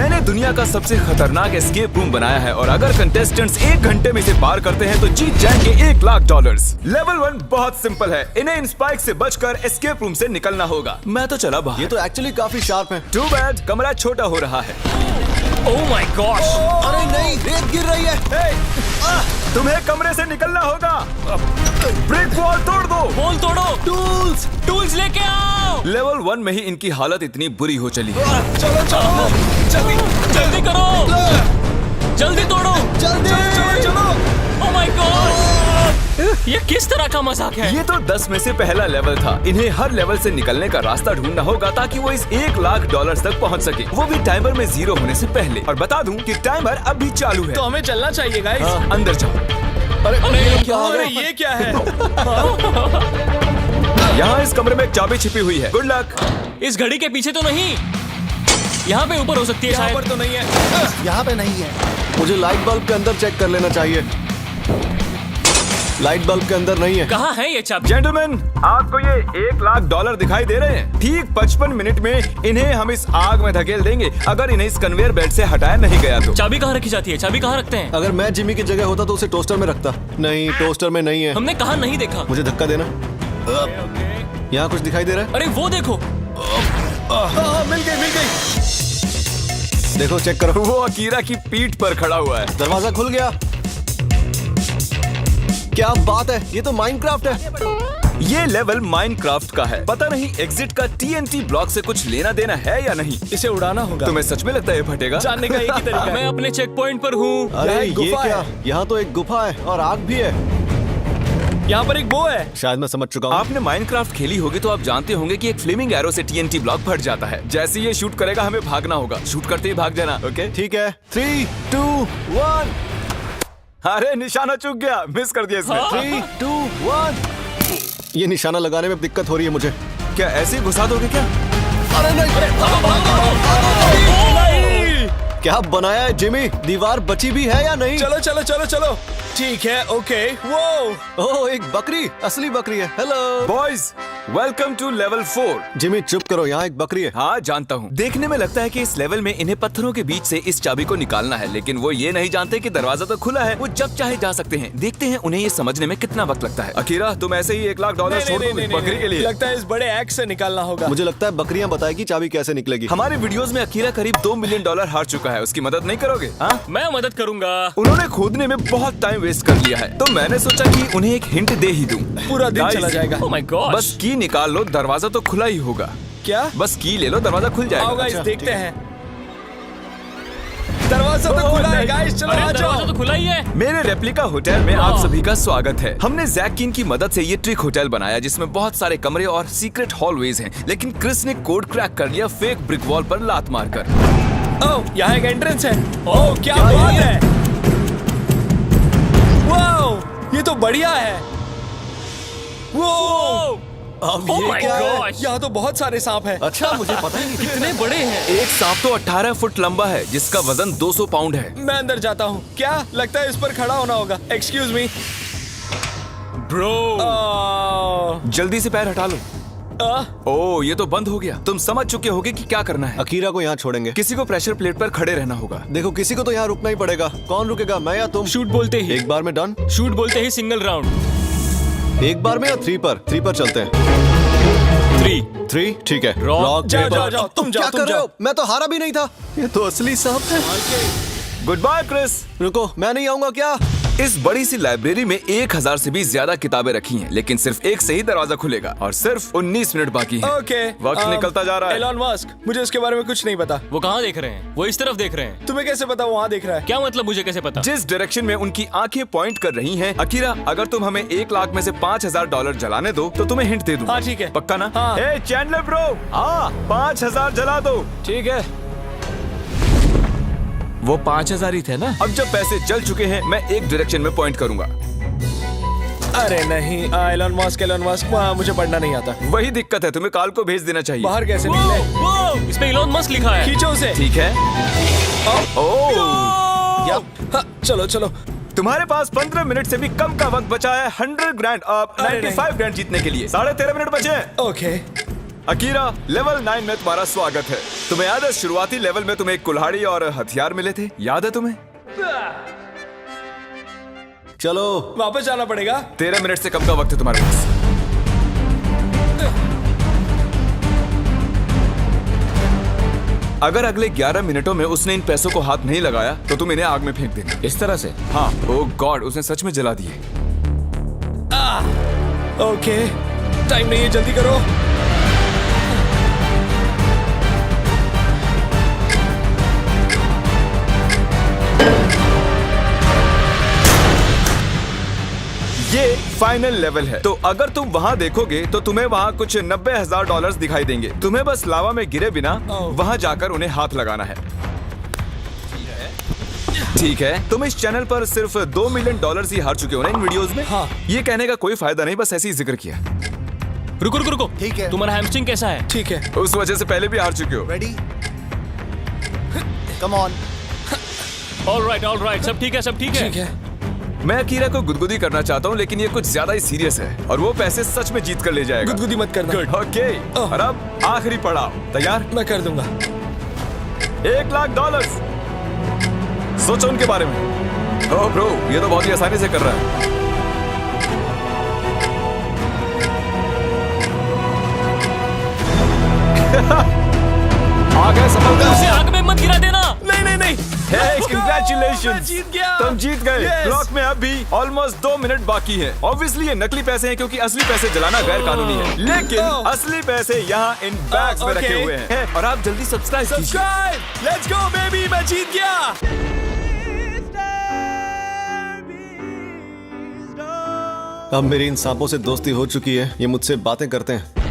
मैंने दुनिया का सबसे खतरनाक एस्केप रूम बनाया है और अगर कंटेस्टेंट्स 1 घंटे में इसे पार करते हैं तो जीत जाएंगे $1,00,000। लेवल 1 बहुत सिंपल है, इन्हें इन स्पाइक से बचकर एस्केप रूम से निकलना होगा। मैं तो चला बाहर। ये तो एक्चुअली काफी शार्प है। टू बैड, कमरा छोटा हो रहा है। Oh my gosh! अरे नहीं, रेत गिर रही है। तुम्हें कमरे से निकलना होगा। ब्रिक वॉल तोड़ दो। वॉल तोड़ो। टूल्स लेके आओ। लेवल 1 में ही इनकी हालत इतनी बुरी हो चली है। चलो चलो जल्दी करो, जल्दी तोड़ो, चलो। Oh my God! ये किस तरह का मजाक है? ये तो 10 में से पहला लेवल था। इन्हें हर लेवल से निकलने का रास्ता ढूंढना होगा ताकि वो इस $1,00,000 तक पहुंच सके, वो भी टाइमर में 0 होने से पहले। और बता दूं कि टाइमर अब भी चालू है। तो हमें चलना चाहिए गाइस। हाँ, अंदर जाओ। अरे ये क्या है? यहाँ इस कमरे में एक चाबी छिपी हुई है। Good luck. इस घड़ी के पीछे तो नहीं, यहाँ पे ऊपर हो सकती है यहाँ शायद। पर तो नहीं है। यहाँ पे नहीं है। मुझे लाइट बल्ब के अंदर चेक कर लेना चाहिए। लाइट बल्ब के अंदर नहीं है। कहाँ है ये चाबी? जेंटलमैन, आपको ये $1,00,000 दिखाई दे रहे हैं? ठीक 55 मिनट में इन्हें हम इस आग में धकेल देंगे अगर इन्हें इस कन्वेयर बेल्ट से हटाया नहीं गया तो। चाबी कहाँ रखी जाती है? चाबी कहाँ रखते हैं? अगर मैं जिमी की जगह होता तो उसे टोस्टर में रखता। नहीं, टोस्टर में नहीं है। हमने कहाँ नहीं देखा? मुझे धक्का देना। यहाँ कुछ दिखाई दे रहा है? अरे वो देखो। मिल गई। देखो, चेक करो। वो अकीरा की पीठ पर खड़ा हुआ है। दरवाजा खुल गया। क्या बात है, ये तो माइनक्राफ्ट है। ये लेवल माइनक्राफ्ट का है। पता नहीं एग्जिट का TNT ब्लॉक से कुछ लेना देना है या नहीं। इसे उड़ाना होगा। तुम्हें सच में लगता है ये फटेगा? जानने का एक ही तरीका है। मैं अपने चेक पॉइंट पर हूँ। अरे यहाँ एक ये गुफा क्या? है। यहाँ तो एक गुफा है और आग भी है। यहाँ पर एक बो है। शायद मैं समझ चुका हूँ। आपने माइनक्राफ्ट खेली होगी तो आप जानते होंगे कि एक फ्लेमिंग एरो से TNT ब्लॉक फट जाता है। जैसे ये शूट करेगा हमें भागना होगा। शूट करते ही भाग जाना। ओके ठीक है, 3, 2, 1। अरे निशाना चूक गया, मिस कर दिया इसने। 3, 2, 1। ये निशाना लगाने में दिक्कत हो रही है मुझे। क्या ऐसे ही घुसा दोगे क्या? अरे नहीं, क्या बनाया है जिमी? दीवार बची भी है या नहीं? चलो। ठीक है, ओके। वो ओह, एक बकरी, असली बकरी है। Hello boys, welcome to level 4। Jimmy, चुप करो, यहाँ एक बकरी है। हाँ जानता हूँ। देखने में लगता है कि इस लेवल में इन्हें पत्थरों के बीच से इस चाबी को निकालना है, लेकिन वो ये नहीं जानते कि दरवाजा तो खुला है। वो जब चाहे जा सकते हैं। देखते हैं उन्हें ये समझने में कितना वक्त लगता है। अकीरा, तुम ऐसे ही $1,00,000 छोड़ दोगे बकरी के लिए? लगता है इस बड़े एक्स से निकालना होगा। मुझे लगता है बकरियां बताएगी चाबी कैसे निकलेगी। हमारे वीडियोस में अकीरा करीब $2 मिलियन हार चुका है। उसकी मदद नहीं करोगे? हाँ, मैं मदद करूंगा। उन्होंने खोदने में बहुत टाइम वेस्ट कर लिया है, तो मैंने सोचा कि उन्हें एक हिंट दे ही दूं। पूरा दिन Guys, चला जाएगा। Oh my God! बस की निकाल लो, दरवाजा तो खुला ही होगा। क्या? बस की ले लो, दरवाजा खुल जाएगा। आओ गाइस, अच्छा, देखते ठीक है। हैं। दरवाजा तो खुला है गाइस, चलो अरे आ दरवाजा जाओ। तो खुला ही है। मेरे रेप्लिका होटल में आप सभी का स्वागत है। हमने जैकिन की मदद से ये ट्रिक होटल बनाया जिसमें बहुत सारे कमरे और सीक्रेट हॉलवेज हैं, लेकिन क्रिस ने कोड क्रैक कर लिया फेक ब्रिक वॉल पर लात मारकर। ओह, यहाँ एक एंट्रेंस है। ओह, क्या बात है। वाओ, ये तो बढ़िया है। वो अब ओह ये माय क्या है? गॉड! यहाँ तो बहुत सारे सांप हैं। अच्छा, मुझे पता ही नहीं। कितने बड़े हैं। एक सांप तो 18 फुट लंबा है जिसका वजन 200 पाउंड है। मैं अंदर जाता हूँ। क्या लगता है इस पर खड़ा होना होगा? Excuse me. ब्रो, जल्दी से पैर हटा लो। ओह, ये तो बंद हो गया। तुम समझ चुके होगे कि क्या करना है। अकीरा को यहाँ छोड़ेंगे। किसी को प्रेशर प्लेट पर खड़े रहना होगा। देखो, किसी को तो यहाँ रुकना ही पड़ेगा। कौन रुकेगा, मैं या तुम? शूट बोलते ही एक बार में डन। शूट बोलते ही सिंगल राउंड। एक बार में या 3 पर? 3 पर चलते हैं। 3 ठीक है। Rock, Rock, जाओ, paper। जाओ, जाओ, तुम जाओ, क्या तुम कर रहे जाओ। हो? मैं तो हारा भी नहीं था। ये तो असली सांप है। Goodbye Chris. रुको, मैं नहीं आऊंगा क्या? इस बड़ी सी लाइब्रेरी में 1000 से भी ज्यादा किताबें रखी हैं, लेकिन सिर्फ एक से ही दरवाजा खुलेगा और सिर्फ 19 मिनट बाकी हैं। ओके, वक्त निकलता जा रहा है। एलॉन मस्क, मुझे उसके बारे में कुछ नहीं पता। वो कहाँ देख रहे हैं? वो इस तरफ देख रहे हैं। तुम्हें कैसे पता वो वहाँ देख रहा है? क्या मतलब, मुझे कैसे पता? जिस डायरेक्शन में उनकी आंखें पॉइंट कर रही हैं। अकीरा, अगर तुम हमें $1,00,000 में से $5,000 जलाने दो तो तुम्हें हिंट दे दूं। हाँ, ठीक है। पक्का ना? हाँ। ए चैंडलर ब्रो, हाँ 5,000 जला दो। ठीक है। वो 5,000 ही थे ना? अब जब पैसे जल चुके हैं, मैं एक डायरेक्शन में पॉइंट करूंगा। अरे नहीं, एलॉन मस्क, वहाँ मुझे पढ़ना नहीं आता। वही दिक्कत है, तुम्हें काल को भेज देना चाहिए। बाहर कैसे निकले? वो इस पे इलॉन मस्क लिखा है। खींचो उसे। ठीक है। ओह, हाँ, चलो। तुम्हारे पास 15 मिनट से भी कम का वक्त बचा है 100 ग्रैंड, अरे 95 ग्रैंड जीतने के लिए। 13.5 मिनट बचे हैं। ओके, अकीरा, लेवल 9 में तुम्हारा स्वागत है। तुम्हें याद है शुरुआती लेवल में तुम्हें एक कुल्हाड़ी और हथियार मिले थे? याद है तुम्हें? चलो वापस जाना पड़ेगा। 13 मिनट से कम का वक्त है तुम्हारे पास। अगर अगले 11 मिनटों में उसने इन पैसों को हाथ नहीं लगाया तो तुम इन्हें आग में फेंक देना। इस तरह से? हाँ। ओह गॉड, उसने सच में जला दिए। ओके, टाइम नहीं है, जल्दी करो। ये फाइनल लेवल है, तो अगर तुम वहाँ देखोगे तो तुम्हें वहाँ कुछ $90,000 दिखाई देंगे। तुम्हें बस लावा में गिरे बिना वहाँ जाकर उन्हें हाथ लगाना है। ठीक है, तुम इस चैनल पर सिर्फ $2 मिलियन ही हार चुके हो ना इन वीडियोस में। हाँ। ये कहने का कोई फायदा नहीं, बस ऐसे ही जिक्र किया। रुको रुको रुको, ठीक है। तुम्हारा हैमस्ट्रिंग कैसा है? ठीक है। उस वजह से पहले भी हार चुके हो। Ready, come on. All right, सब ठीक है, सब ठीक है। ठीक है। मैं अकीरा को गुदगुदी करना चाहता हूँ, लेकिन ये कुछ ज्यादा ही सीरियस है और वो पैसे सच में जीत कर ले जाएगा। गुदगुदी मत करना। ओके, और अब आखिरी पड़ाव। तैयार? मैं कर दूंगा। $1 लाख। सोचो उनके बारे में। ओह ब्रो, ये तो बहुत ही आसानी से कर रहा है। आ गए, सफल गए। उसे आग में मत गिरा देना। नहीं नहीं नहीं। Hey, congratulations! मैं जीत गया। तुम जीत गए। Yes! ब्लॉक में अब भी ऑलमोस्ट 2 मिनट बाकी हैं। Obviously ये नकली पैसे हैं क्योंकि असली पैसे जलाना गैर कानूनी है। लेकिन असली पैसे यहाँ इन बैग्स में रखे okay. हुए हैं। और आप जल्दी सब्सक्राइब कीजिए। सब्सक्राइब, लेट्स गो बेबी, मैं जीत गया। अब मेरी इन सांपों से दोस्ती हो चुकी है, ये मुझसे बातें करते हैं।